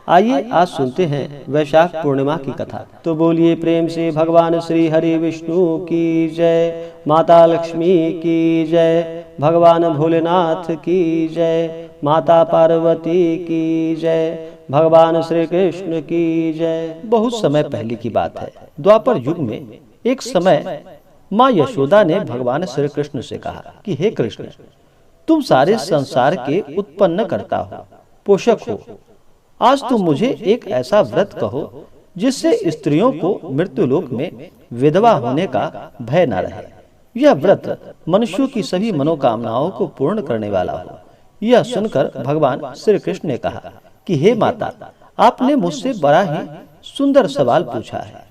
आइए आज सुनते हैं वैशाख पूर्णिमा की कथा। तो बोलिए प्रेम से भगवान श्री हरि विष्णु की जय, माता लक्ष्मी की जय, भगवान भोलेनाथ की जय, माता पार्वती की जय, भगवान श्री कृष्ण की जय। बहुत समय पहले की बात है, द्वापर युग में एक समय माँ यशोदा ने भगवान श्री कृष्ण से कहा कि हे कृष्ण, तुम सारे संसार के उत्पन्न करता हो, पोषक हो। आज तुम मुझे एक ऐसा व्रत कहो जिससे स्त्रियों को मृत्युलोक में विधवा होने का भय न रहे। यह व्रत मनुष्यों की सभी मनोकामनाओं को पूर्ण करने वाला हो। यह सुनकर भगवान श्री कृष्ण ने कहा कि हे माता, आपने मुझसे बड़ा ही सुंदर सवाल पूछा है।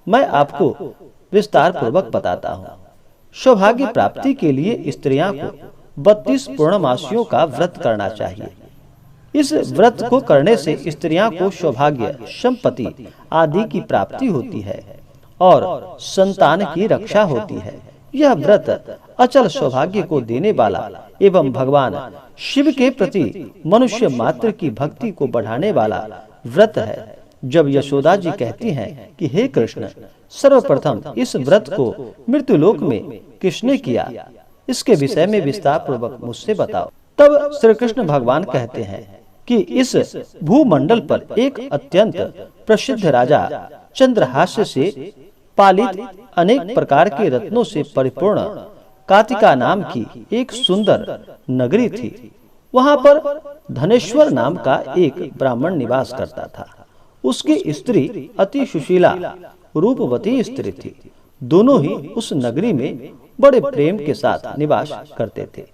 मैं आपको विस्तार पूर्वक बताता हूँ। सौभाग्य प्राप्ति के लिए स्त्रियां को 32 पूर्णमासियों का व्रत करना चाहिए। इस व्रत को करने से स्त्रियां को सौभाग्य, संपत्ति आदि की प्राप्ति होती है और संतान की रक्षा होती है। यह व्रत अचल सौभाग्य को देने वाला एवं भगवान शिव के प्रति मनुष्य मात्र की भक्ति को बढ़ाने वाला व्रत है। जब यशोदा जी कहती हैं कि हे कृष्ण, सर्वप्रथम इस व्रत को मृत्युलोक में किसने किया, इसके विषय में विस्तार पूर्वक मुझसे बताओ। तब श्री कृष्ण भगवान कहते हैं कि इस भूमंडल पर एक अत्यंत प्रसिद्ध राजा चंद्रहास्य से पालित अनेक प्रकार के रत्नों से परिपूर्ण कातिका नाम की एक सुंदर नगरी थी। वहां पर धनेश्वर नाम का एक ब्राह्मण निवास करता था। उसकी स्त्री अति सुशीला रूपवती स्त्री थी। दोनों ही उस नगरी में बड़े प्रेम के साथ निवास करते थे।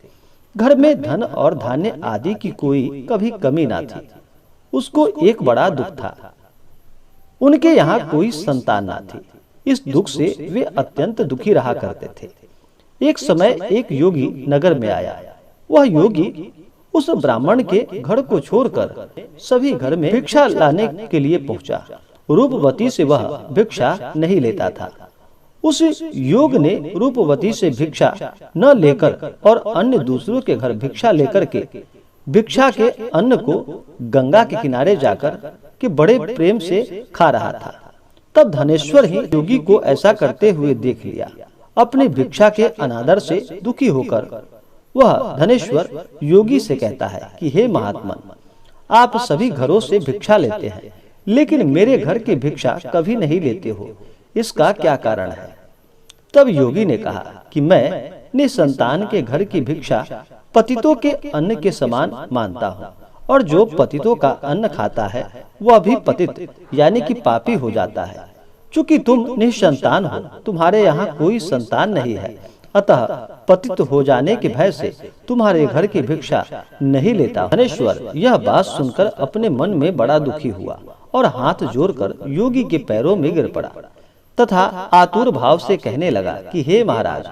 घर में धन और धान्य आदि की कोई कभी कमी ना थी। उसको एक बड़ा दुख था, उनके यहाँ कोई संतान ना थी। इस दुख से वे अत्यंत दुखी रहा करते थे। एक समय एक योगी नगर में आया। वह योगी उस ब्राह्मण के घर को छोड़कर सभी घर में भिक्षा लाने के लिए पहुंचा। रूपवती से वह भिक्षा नहीं लेता था। उस योग ने रूपवती से भिक्षा न लेकर और अन्य दूसरों के घर भिक्षा लेकर के भिक्षा के अन्न को गंगा के किनारे जाकर के बड़े प्रेम से खा रहा था। तब धनेश्वर ही योगी को ऐसा करते हुए देख लिया। अपनी भिक्षा के अनादर से दुखी होकर वह धनेश्वर योगी से कहता है कि हे महात्मन, आप सभी घरों से भिक्षा लेते हैं, लेकिन मेरे घर की भिक्षा कभी नहीं लेते हो। इसका क्या कारण है? तब योगी ने कहा कि मैं निसंतान के घर की भिक्षा पतितों के अन्न के समान मानता हूँ, और जो पतितों का अन्न खाता है वह भी पतित यानी कि पापी हो जाता है। चूंकि तुम निसंतान हो, तुम्हारे यहाँ कोई संतान नहीं है, अतः पतित हो जाने के भय से तुम्हारे घर की भिक्षा नहीं लेता। धनेश्वर यह बात सुनकर अपने मन में बड़ा दुखी हुआ और हाथ जोड़कर योगी के पैरों में गिर पड़ा तथा आतुर भाव से कहने लगा कि हे महाराज,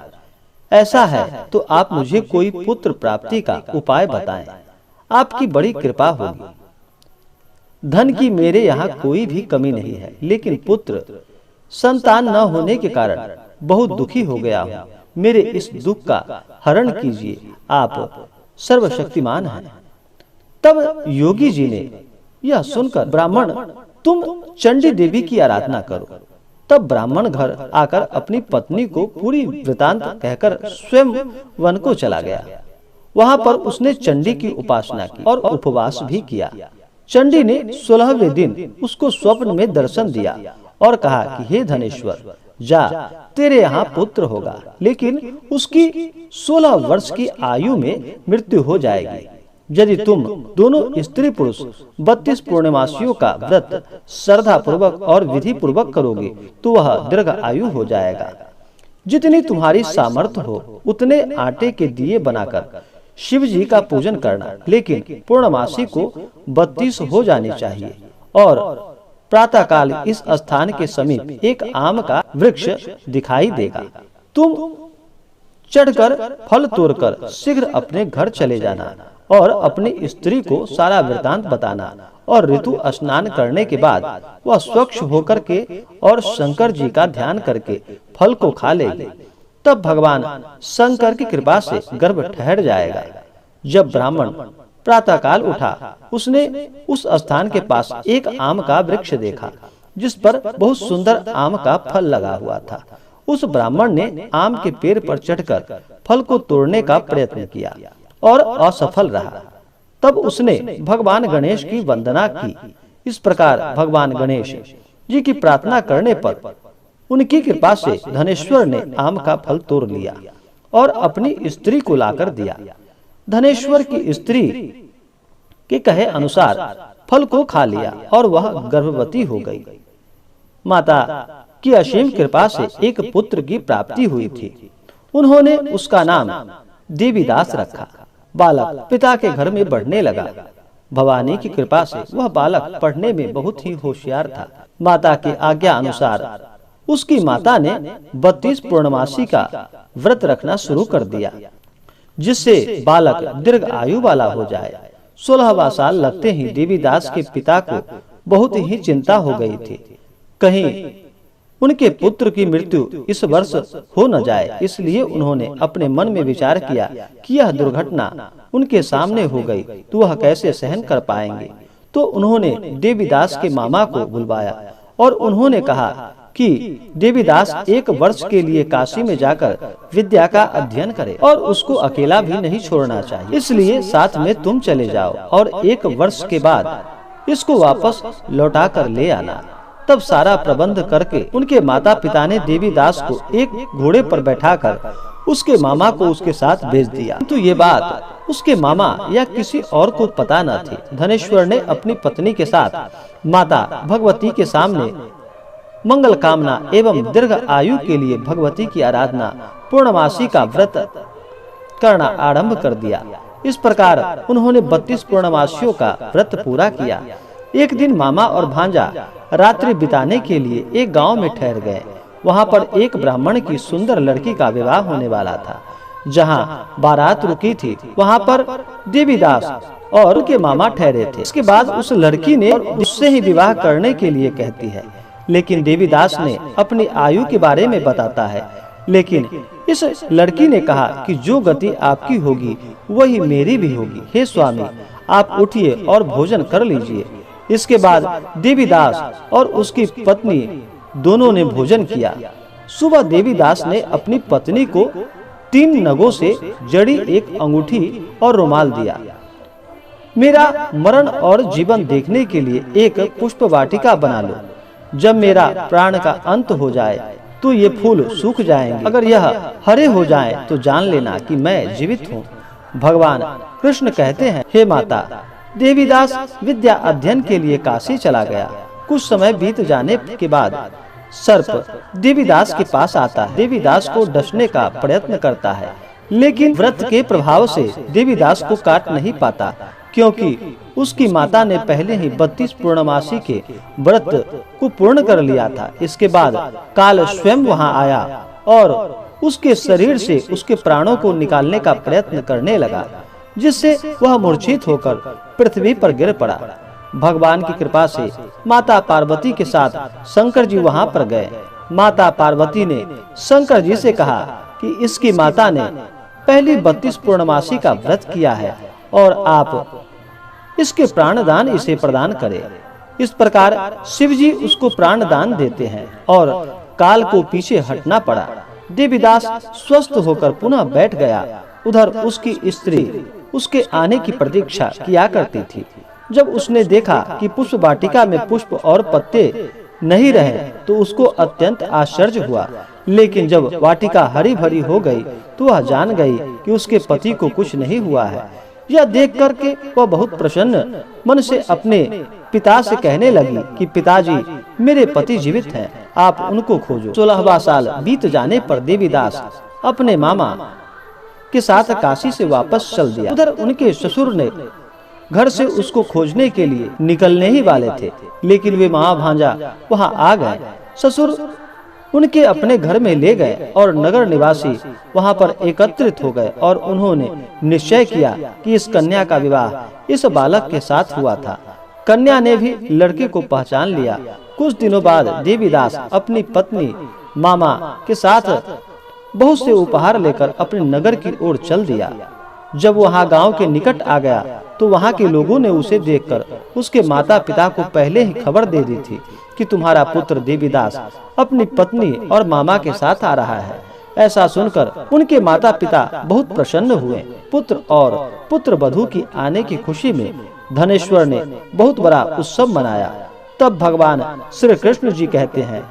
ऐसा है तो आप मुझे कोई पुत्र प्राप्ति का उपाय बताएं। आपकी बड़ी कृपा होगी। धन की मेरे यहाँ कोई भी कमी नहीं है, लेकिन पुत्र संतान न होने के कारण बहुत दुखी हो गया हूँ। मेरे इस दुख का हरण कीजिए, आप सर्वशक्तिमान हैं। तब योगी जी ने यह सुनकर, ब्राह्मण तुम चंडी देवी की आराधना करो। तब ब्राह्मण घर आकर अपनी पत्नी को पूरी वृतांत कहकर स्वयं वन को चला गया। वहां पर उसने चंडी की उपासना की और उपवास भी किया। चंडी ने 16वें दिन उसको स्वप्न में दर्शन दिया और कहा कि हे धनेश्वर, जा, तेरे यहाँ पुत्र होगा, लेकिन उसकी 16 वर्ष की आयु में मृत्यु हो जाएगी। यदि तुम दोनों स्त्री पुरुष 32 पूर्णमासियों का व्रत श्रद्धा पूर्वक और विधि पूर्वक करोगे तो वह दीर्घ आयु हो जाएगा। जितनी तुम्हारी सामर्थ्य हो उतने आटे के दिए बनाकर शिव जी का पूजन करना, लेकिन पूर्णमासी को 32 हो जानी चाहिए। और प्रातः काल इस स्थान के समीप एक आम का वृक्ष दिखाई देगा। तुम चढ़कर फल तोड़कर शीघ्र अपने घर चले जाना और अपनी स्त्री को सारा वृतांत बताना, और ऋतु स्नान करने के बाद वह स्वच्छ होकर के और शंकर जी का ध्यान करके फल को खा लेगी। तब भगवान शंकर की कृपा से गर्भ ठहर जाएगा। जब ब्राह्मण प्रातःकाल उठा। उसने उस स्थान के पास एक आम का वृक्ष देखा जिस पर बहुत सुंदर आम का फल लगा हुआ था। उस ब्राह्मण ने आम के पेड़ पर चढ़कर फल को तोड़ने का प्रयत्न किया और असफल रहा। तब उसने भगवान गणेश की वंदना की। इस प्रकार भगवान गणेश जी की प्रार्थना करने पर उनकी कृपा से धनेश्वर ने आम का फल तोड़ लिया और अपनी स्त्री को लाकर दिया। धनेश्वर की स्त्री के कहे अनुसार फल को खा लिया और वह गर्भवती हो गई। माता की असीम कृपा से एक पुत्र की प्राप्ति हुई थी। उन्होंने उसका नाम देवीदास रखा। बालक पिता के घर में बढ़ने लगा। भवानी की कृपा से वह बालक पढ़ने में बहुत ही होशियार था। माता की आज्ञा अनुसार उसकी माता ने 32 पूर्णमासी का व्रत रखना शुरू कर दिया, जिससे बालक दीर्घ आयु वाला हो जाए। 16वां साल लगते ही देवीदास के पिता को बहुत ही चिंता हो गई थी, कहीं उनके पुत्र की मृत्यु इस वर्ष हो न जाए। इसलिए उन्होंने अपने मन में विचार किया कि यह दुर्घटना उनके सामने हो गई तो वह कैसे सहन कर पाएंगे। तो उन्होंने देवीदास के मामा को बुलवाया और उन्होंने कहा कि देवीदास 1 वर्ष के लिए काशी में जाकर विद्या का अध्ययन करे और उसको अकेला भी नहीं छोड़ना चाहिए, इसलिए साथ में तुम चले जाओ और 1 वर्ष के बाद इसको वापस लौटा कर ले आना। तब सारा प्रबंध करके उनके माता पिता ने देवीदास को एक घोड़े पर बैठाकर उसके मामा को उसके साथ भेज दिया। तो ये बात उसके मामा या किसी और को पता न थी। धनेश्वर ने अपनी पत्नी के साथ माता भगवती के सामने मंगल कामना एवं दीर्घ आयु के लिए भगवती की आराधना पूर्णमासी का व्रत करना आरंभ कर दिया। इस प्रकार उन्होंने 32 पूर्णमासियों का व्रत पूरा किया। एक दिन मामा और भांजा रात्रि बिताने के लिए एक गांव में ठहर गए। वहां पर एक ब्राह्मण की सुंदर लड़की का विवाह होने वाला था। जहां बारात रुकी थी वहां पर देवीदास और उनके मामा ठहरे थे। इसके बाद उस लड़की ने उससे ही विवाह करने के लिए कहती है, लेकिन देवीदास ने अपनी आयु के बारे में बताता है। लेकिन इस लड़की ने कहा कि जो गति आपकी होगी वही मेरी भी होगी। हे स्वामी, आप उठिए और भोजन कर लीजिए। इसके बाद देवीदास और उसकी पत्नी दोनों ने भोजन किया। सुबह देवीदास ने अपनी पत्नी को 3 नगों से जड़ी एक अंगूठी और रुमाल दिया। मेरा मरण और जीवन देखने के लिए एक पुष्प वाटिका बना लो। जब मेरा प्राण का अंत हो जाए तो ये फूल सूख जाएंगे। अगर यह हरे हो जाएं तो जान लेना कि मैं जीवित हूँ। भगवान कृष्ण कहते हैं, हे माता, देवीदास विद्या अध्ययन के लिए काशी चला गया। कुछ समय बीत जाने के बाद सर्प देवीदास के पास आता है। देवीदास को डसने का प्रयत्न करता है, लेकिन व्रत के प्रभाव से देवीदास को काट नहीं पाता, क्योंकि उसकी माता ने पहले ही 32 पूर्णमासी के व्रत को पूर्ण कर लिया था। इसके बाद काल स्वयं वहां आया और उसके शरीर से उसके प्राणों को निकालने का प्रयत्न करने लगा, जिससे वह मूर्छित होकर पृथ्वी पर गिर पड़ा। भगवान की कृपा से माता पार्वती के साथ शंकर जी वहां पर गए। माता पार्वती ने शंकर जी से कहा कि इसकी माता ने पहली 32 पूर्णमासी का व्रत किया है और आप इसके प्राणदान इसे प्रदान करें। इस प्रकार शिव जी उसको प्राणदान देते हैं और काल को पीछे हटना पड़ा। देवीदास स्वस्थ होकर पुनः बैठ गया। उधर उसकी स्त्री उसके आने की प्रतीक्षा किया करती थी। जब उसने देखा कि पुष्प वाटिका में पुष्प और पत्ते नहीं रहे तो उसको अत्यंत आश्चर्य हुआ। लेकिन जब वाटिका हरी भरी हो गई तो वह जान गई कि उसके पति को कुछ नहीं हुआ है। यह देख करके वह बहुत प्रसन्न मन से अपने पिता से कहने लगी कि पिताजी, मेरे पति जीवित हैं, आप उनको खोजो। 16वां साल बीत जाने पर देवीदास अपने मामा के साथ काशी से वापस चल दिया। उधर उनके ससुर ने घर से उसको खोजने के लिए निकलने ही वाले थे, लेकिन वे महाभांजा वहां आ गए। ससुर उनके अपने घर में ले गए और नगर निवासी वहां पर एकत्रित हो गए और उन्होंने निश्चय किया कि इस कन्या का विवाह इस बालक के साथ हुआ था। कन्या ने भी लड़के को पहचान लिया। कुछ दिनों बाद देवीदास अपनी पत्नी मामा के साथ बहुत से उपहार लेकर अपने नगर की ओर चल दिया। जब वहां गांव के निकट आ गया तो वहाँ के लोगों ने उसे देखकर उसके माता पिता को पहले ही खबर दे दी थी कि तुम्हारा पुत्र देवीदास अपनी पत्नी और मामा के साथ आ रहा है। ऐसा सुनकर उनके माता पिता बहुत प्रसन्न हुए। पुत्र और पुत्र वधू की आने की खुशी में धनेश्वर ने बहुत बड़ा उत्सव मनाया। तब भगवान श्री कृष्ण जी कहते हैं,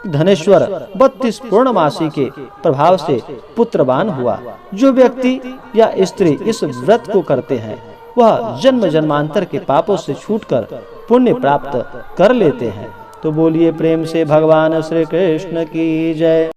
धनेश्वर 32 पूर्णमासी के प्रभाव से पुत्रवान हुआ। जो व्यक्ति या स्त्री इस व्रत को करते हैं वह जन्म जन्मांतर के पापों से छूटकर पुण्य प्राप्त कर लेते हैं। तो बोलिए प्रेम से भगवान श्री कृष्ण की जय।